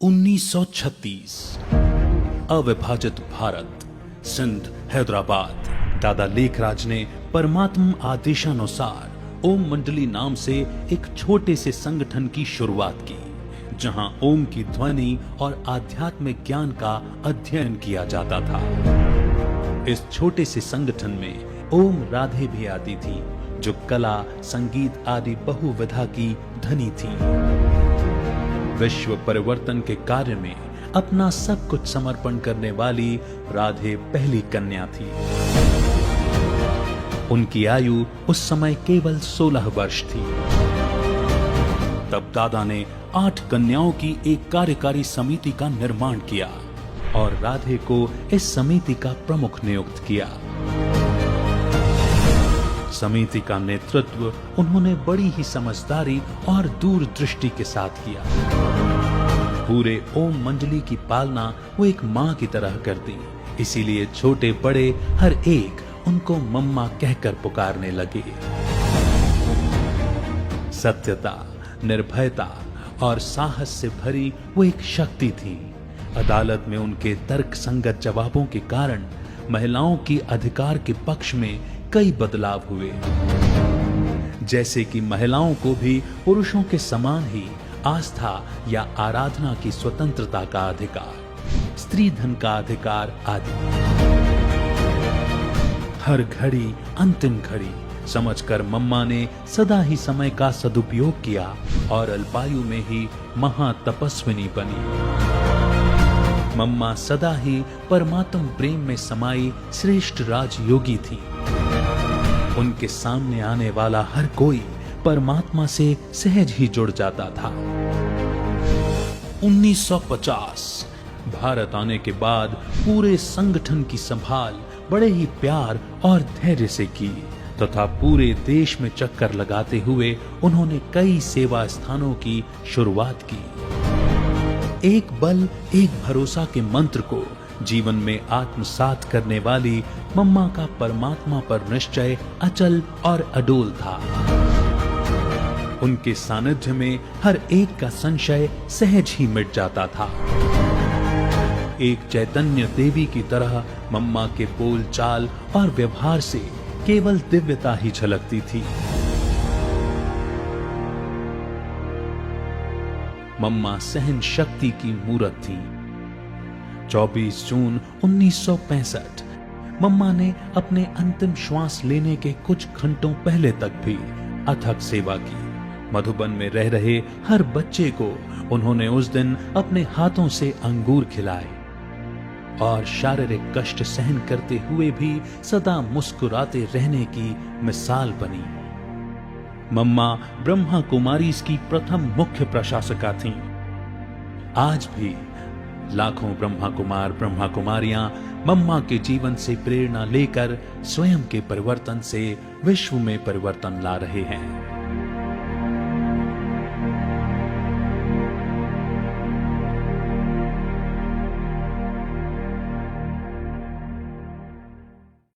1936 अविभाजित भारत, सिंध, हैदराबाद। दादा लेखराज ने परमात्म आदेशानुसार ओम मंडली नाम से एक छोटे से संगठन की शुरुआत की, जहां ओम की ध्वनि और आध्यात्मिक ज्ञान का अध्ययन किया जाता था। इस छोटे से संगठन में ओम राधे भी आती थी, जो कला, संगीत आदि बहुविधा की धनी थी। विश्व परिवर्तन के कार्य में अपना सब कुछ समर्पण करने वाली राधे पहली कन्या थी। उनकी आयु उस समय केवल 16 वर्ष थी। तब दादा ने 8 कन्याओं की एक कार्यकारी समिति का निर्माण किया और राधे को इस समिति का प्रमुख नियुक्त किया। समिति का नेतृत्व उन्होंने बड़ी ही समझदारी और दूरदृष्टि के साथ किया। पूरे ओम मंडली की पालना वो एक मां की तरह करती, इसीलिए छोटे बड़े हर एक उनको मम्मा कहकर पुकारने लगे। सत्यता, निर्भयता और साहस से भरी वो एक शक्ति थी। अदालत में उनके तर्क संगत जवाबों के कारण महिलाओं की अधिकार के पक्ष में कई बदलाव हुए, जैसे कि महिलाओं को भी पुरुषों के समान ही आस्था या आराधना की स्वतंत्रता का अधिकार, स्त्री धन का अधिकार आदि। हर घड़ी अंतिम घड़ी समझकर मम्मा ने सदा ही समय का सदुपयोग किया और अल्पायु में ही महातपस्विनी बनी। मम्मा सदा ही परमात्म प्रेम में समाई श्रेष्ठ राजयोगी थी। उनके सामने आने वाला हर कोई परमात्मा से सहज ही जुड़ जाता था। 1950 भारत आने के बाद पूरे संगठन की संभाल बड़े ही प्यार और धैर्य से की तथा पूरे देश में चक्कर लगाते हुए उन्होंने कई सेवा स्थानों की शुरुआत की। एक बल एक भरोसा के मंत्र को जीवन में आत्मसात करने वाली मम्मा का परमात्मा पर निश्चय अचल और अडोल था। उनके सानिध्य में हर एक का संशय सहज ही मिट जाता था। एक चैतन्य देवी की तरह मम्मा के बोल चाल और व्यवहार से केवल दिव्यता ही झलकती थी। मम्मा सहन शक्ति की मूरत थी। 24 जून 1965 मम्मा ने अपने अंतिम श्वास लेने के कुछ घंटों पहले तक भी अथक सेवा की। मधुबन में रह रहे हर बच्चे को उन्होंने उस दिन अपने हाथों से अंगूर खिलाए और शारीरिक कष्ट सहन करते हुए भी सदा मुस्कुराते रहने की मिसाल बनी। मम्मा ब्रह्मा कुमारीज की प्रथम मुख्य प्रशासिका थीं। आज भी लाखों ब्रह्मा कुमार ब्रह्मा कुमारियां मम्मा के जीवन से प्रेरणा लेकर स्वयं के परिवर्तन से विश्व में परिवर्तन ला रहे हैं।